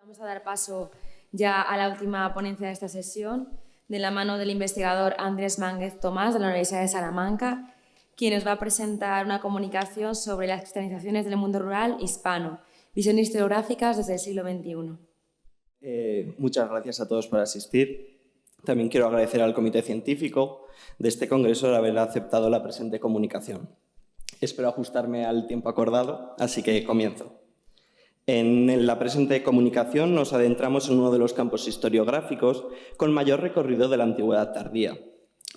Vamos a dar paso ya a la última ponencia de esta sesión, de la mano del investigador Andrés Mánguez Tomás, de la Universidad de Salamanca, quien nos va a presentar una comunicación sobre las cristianizaciones del mundo rural hispano, visiones historiográficas desde el siglo XXI. Muchas gracias a todos por asistir. También quiero agradecer al Comité Científico de este congreso por haber aceptado la presente comunicación. Espero ajustarme al tiempo acordado, así que comienzo. En la presente comunicación nos adentramos en uno de los campos historiográficos con mayor recorrido de la antigüedad tardía,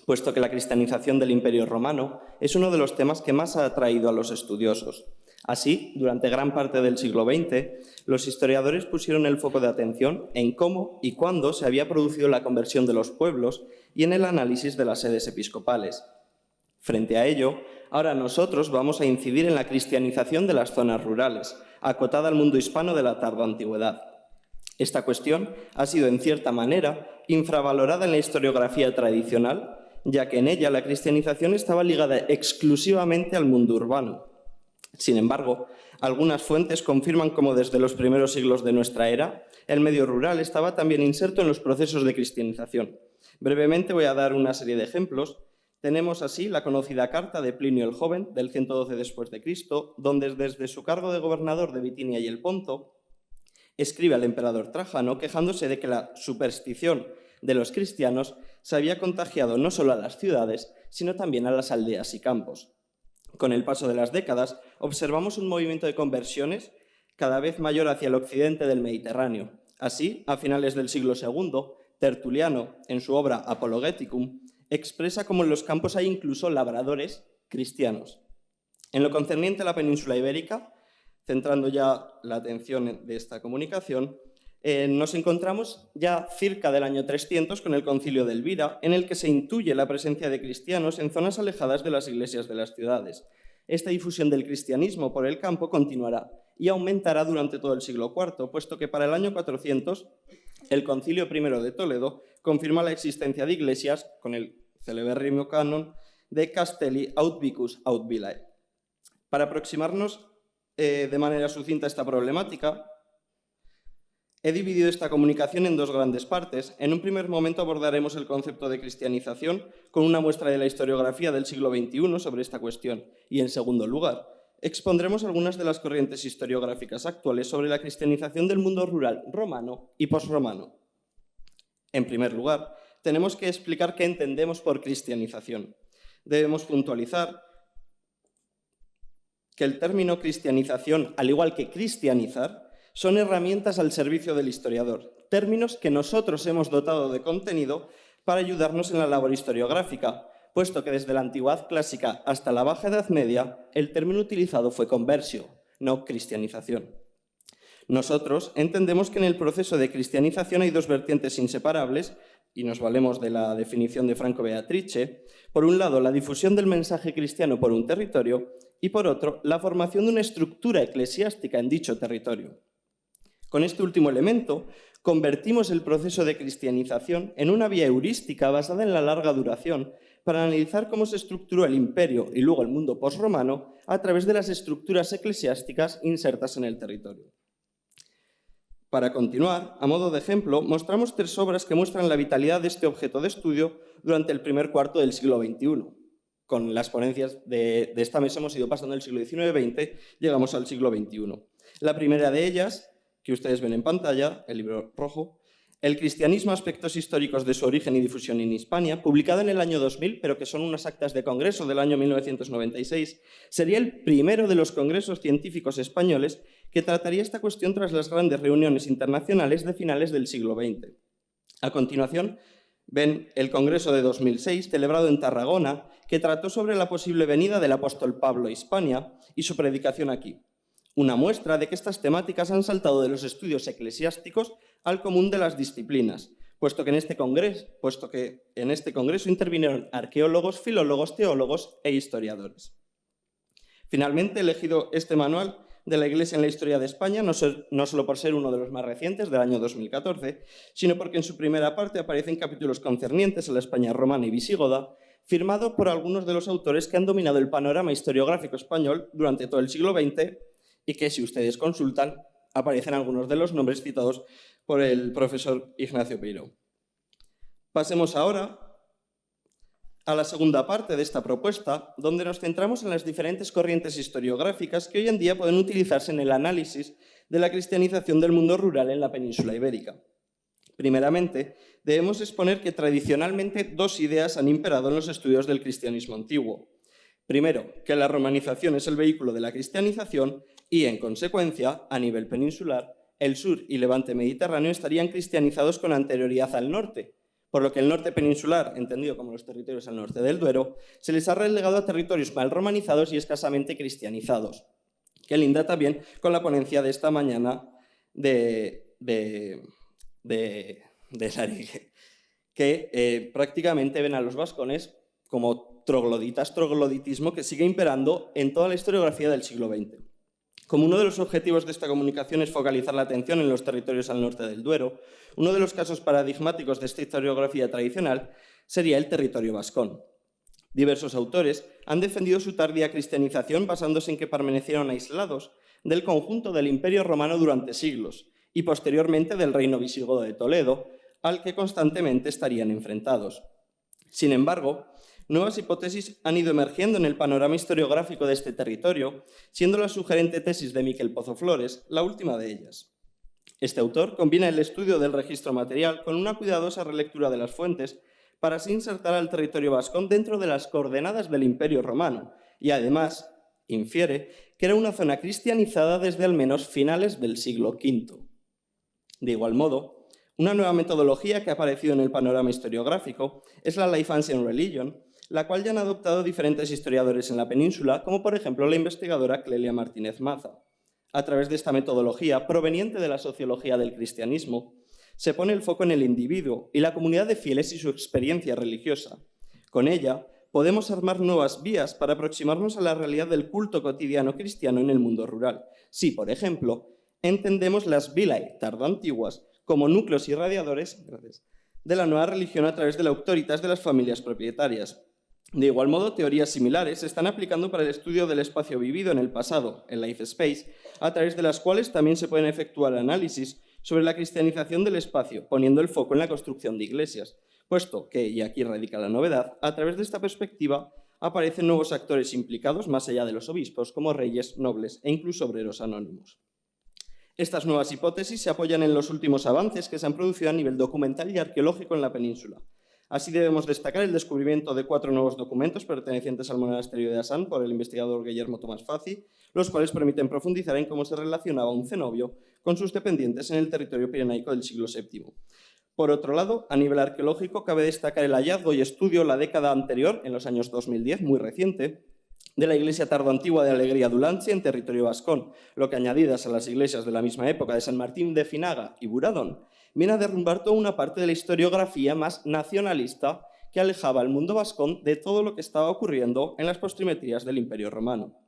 puesto que la cristianización del Imperio Romano es uno de los temas que más ha atraído a los estudiosos. Así, durante gran parte del siglo XX, los historiadores pusieron el foco de atención en cómo y cuándo se había producido la conversión de los pueblos y en el análisis de las sedes episcopales. Frente a ello, ahora nosotros vamos a incidir en la cristianización de las zonas rurales, acotada al mundo hispano de la tardoantigüedad. Esta cuestión ha sido, en cierta manera, infravalorada en la historiografía tradicional, ya que en ella la cristianización estaba ligada exclusivamente al mundo urbano. Sin embargo, algunas fuentes confirman cómo desde los primeros siglos de nuestra era, el medio rural estaba también inserto en los procesos de cristianización. Brevemente voy a dar una serie de ejemplos. Tenemos así la conocida carta de Plinio el Joven, del 112 después de Cristo, donde desde su cargo de gobernador de Bitinia y el Ponto, escribe al emperador Trajano quejándose de que la superstición de los cristianos se había contagiado no solo a las ciudades, sino también a las aldeas y campos. Con el paso de las décadas, observamos un movimiento de conversiones cada vez mayor hacia el occidente del Mediterráneo. Así, a finales del siglo II, Tertuliano, en su obra Apologeticum, expresa cómo en los campos hay incluso labradores cristianos. En lo concerniente a la península ibérica, centrando ya la atención de esta comunicación, nos encontramos ya cerca del año 300 con el Concilio de Elvira, en el que se intuye la presencia de cristianos en zonas alejadas de las iglesias de las ciudades. Esta difusión del cristianismo por el campo continuará y aumentará durante todo el siglo IV, puesto que para el año 400 el Concilio I de Toledo confirma la existencia de iglesias con el celebérrimo canon de Castelli aut vicus aut villae. Para aproximarnos de manera sucinta a esta problemática, he dividido esta comunicación en dos grandes partes. En un primer momento abordaremos el concepto de cristianización con una muestra de la historiografía del siglo XXI sobre esta cuestión y, en segundo lugar, expondremos algunas de las corrientes historiográficas actuales sobre la cristianización del mundo rural romano y posromano. En primer lugar, tenemos que explicar qué entendemos por cristianización. Debemos puntualizar que el término cristianización, al igual que cristianizar, son herramientas al servicio del historiador, términos que nosotros hemos dotado de contenido para ayudarnos en la labor historiográfica, puesto que desde la antigüedad clásica hasta la Baja Edad Media, el término utilizado fue conversio, no cristianización. Nosotros entendemos que en el proceso de cristianización hay dos vertientes inseparables, y nos valemos de la definición de Franco Beatrice. Por un lado, la difusión del mensaje cristiano por un territorio, y por otro, la formación de una estructura eclesiástica en dicho territorio. Con este último elemento, convertimos el proceso de cristianización en una vía heurística basada en la larga duración para analizar cómo se estructuró el imperio y luego el mundo posromano a través de las estructuras eclesiásticas insertas en el territorio. Para continuar, a modo de ejemplo, mostramos tres obras que muestran la vitalidad de este objeto de estudio durante el primer cuarto del siglo XXI. Con las ponencias de esta mesa hemos ido pasando del siglo XIX-XX, llegamos al siglo XXI. La primera de ellas, que ustedes ven en pantalla, el libro rojo, El cristianismo, aspectos históricos de su origen y difusión en Hispania, publicado en el año 2000, pero que son unas actas de congreso del año 1996, sería el primero de los congresos científicos españoles que trataría esta cuestión tras las grandes reuniones internacionales de finales del siglo XX. A continuación, ven el congreso de 2006, celebrado en Tarragona, que trató sobre la posible venida del apóstol Pablo a Hispania y su predicación aquí. Una muestra de que estas temáticas han saltado de los estudios eclesiásticos al común de las disciplinas, puesto que en este congreso intervinieron arqueólogos, filólogos, teólogos e historiadores. Finalmente, he elegido este manual de la Iglesia en la historia de España, no solo por ser uno de los más recientes, del año 2014, sino porque en su primera parte aparecen capítulos concernientes a la España romana y visigoda, firmado por algunos de los autores que han dominado el panorama historiográfico español durante todo el siglo XX y que, si ustedes consultan, aparecen algunos de los nombres citados por el profesor Ignacio Peiró. Pasemos ahora a la segunda parte de esta propuesta, donde nos centramos en las diferentes corrientes historiográficas que hoy en día pueden utilizarse en el análisis de la cristianización del mundo rural en la península ibérica. Primeramente, debemos exponer que tradicionalmente dos ideas han imperado en los estudios del cristianismo antiguo. Primero, que la romanización es el vehículo de la cristianización y, en consecuencia, a nivel peninsular, el sur y levante mediterráneo estarían cristianizados con anterioridad al norte, por lo que el norte peninsular, entendido como los territorios al norte del Duero, se les ha relegado a territorios mal romanizados y escasamente cristianizados, que linda también con la ponencia de esta mañana de Larigue, que prácticamente ven a los vascones como trogloditas, trogloditismo que sigue imperando en toda la historiografía del siglo XX. Como uno de los objetivos de esta comunicación es focalizar la atención en los territorios al norte del Duero, uno de los casos paradigmáticos de esta historiografía tradicional sería el territorio vascón. Diversos autores han defendido su tardía cristianización basándose en que permanecieron aislados del conjunto del Imperio Romano durante siglos y posteriormente del reino visigodo de Toledo, al que constantemente estarían enfrentados. Sin embargo, nuevas hipótesis han ido emergiendo en el panorama historiográfico de este territorio, siendo la sugerente tesis de Miquel Pozo Flores la última de ellas. Este autor combina el estudio del registro material con una cuidadosa relectura de las fuentes para así insertar al territorio vascón dentro de las coordenadas del Imperio Romano y, además, infiere que era una zona cristianizada desde al menos finales del siglo V. De igual modo, una nueva metodología que ha aparecido en el panorama historiográfico es la Life Ancient Religion, la cual ya han adoptado diferentes historiadores en la península, como por ejemplo la investigadora Clelia Martínez Maza. A través de esta metodología, proveniente de la sociología del cristianismo, se pone el foco en el individuo y la comunidad de fieles y su experiencia religiosa. Con ella, podemos armar nuevas vías para aproximarnos a la realidad del culto cotidiano cristiano en el mundo rural. Si, por ejemplo, entendemos las vilae tardoantiguas como núcleos irradiadores de la nueva religión a través de la autoritas de las familias propietarias. De igual modo, teorías similares se están aplicando para el estudio del espacio vivido en el pasado, el life space, a través de las cuales también se pueden efectuar análisis sobre la cristianización del espacio, poniendo el foco en la construcción de iglesias, puesto que, y aquí radica la novedad, a través de esta perspectiva aparecen nuevos actores implicados más allá de los obispos, como reyes, nobles e incluso obreros anónimos. Estas nuevas hipótesis se apoyan en los últimos avances que se han producido a nivel documental y arqueológico en la península. Así debemos destacar el descubrimiento de 4 nuevos documentos pertenecientes al monasterio de Asán por el investigador Guillermo Tomás Fazi, los cuales permiten profundizar en cómo se relacionaba un cenobio con sus dependientes en el territorio pirenaico del siglo VII. Por otro lado, a nivel arqueológico, cabe destacar el hallazgo y estudio la década anterior, en los años 2010, muy reciente, de la iglesia tardoantigua de Alegría d'Ulanchi en territorio vascón, lo que, añadidas a las iglesias de la misma época de San Martín de Finaga y Buradón, viene a derrumbar toda una parte de la historiografía más nacionalista que alejaba al mundo vascón de todo lo que estaba ocurriendo en las postrimerías del Imperio Romano.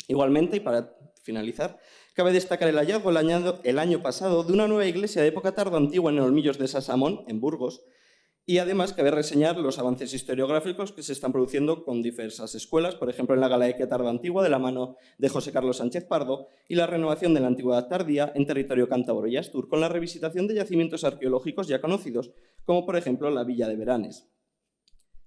Igualmente, y para finalizar, cabe destacar el hallazgo el año pasado de una nueva iglesia de época tardoantigua en Olmillos de Sasamón, en Burgos, y además cabe reseñar los avances historiográficos que se están produciendo con diversas escuelas, por ejemplo en la Galaequia tardoantigua de la mano de José Carlos Sánchez Pardo y la renovación de la antigüedad tardía en territorio cántabro y astur, con la revisitación de yacimientos arqueológicos ya conocidos, como por ejemplo la Villa de Beranes.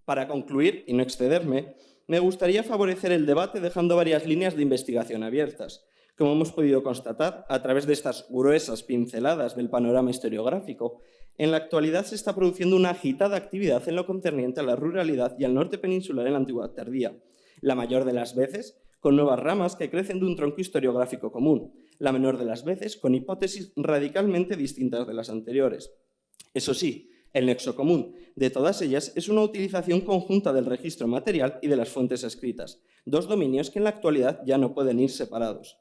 Para concluir, y no excederme, me gustaría favorecer el debate dejando varias líneas de investigación abiertas. Como hemos podido constatar, a través de estas gruesas pinceladas del panorama historiográfico, en la actualidad se está produciendo una agitada actividad en lo concerniente a la ruralidad y al norte peninsular en la antigüedad tardía, la mayor de las veces con nuevas ramas que crecen de un tronco historiográfico común, la menor de las veces con hipótesis radicalmente distintas de las anteriores. Eso sí, el nexo común de todas ellas es una utilización conjunta del registro material y de las fuentes escritas, dos dominios que en la actualidad ya no pueden ir separados.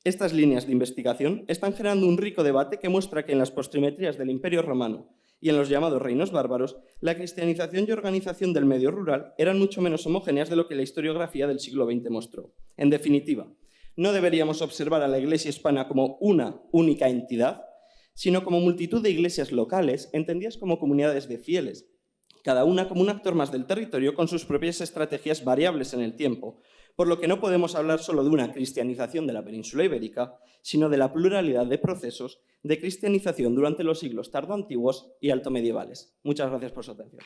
Estas líneas de investigación están generando un rico debate que muestra que en las postrimerías del Imperio Romano y en los llamados reinos bárbaros, la cristianización y organización del medio rural eran mucho menos homogéneas de lo que la historiografía del siglo XX mostró. En definitiva, no deberíamos observar a la Iglesia hispana como una única entidad, sino como multitud de iglesias locales entendidas como comunidades de fieles, cada una como un actor más del territorio con sus propias estrategias variables en el tiempo, por lo que no podemos hablar solo de una cristianización de la península ibérica, sino de la pluralidad de procesos de cristianización durante los siglos tardoantiguos y altomedievales. Muchas gracias por su atención.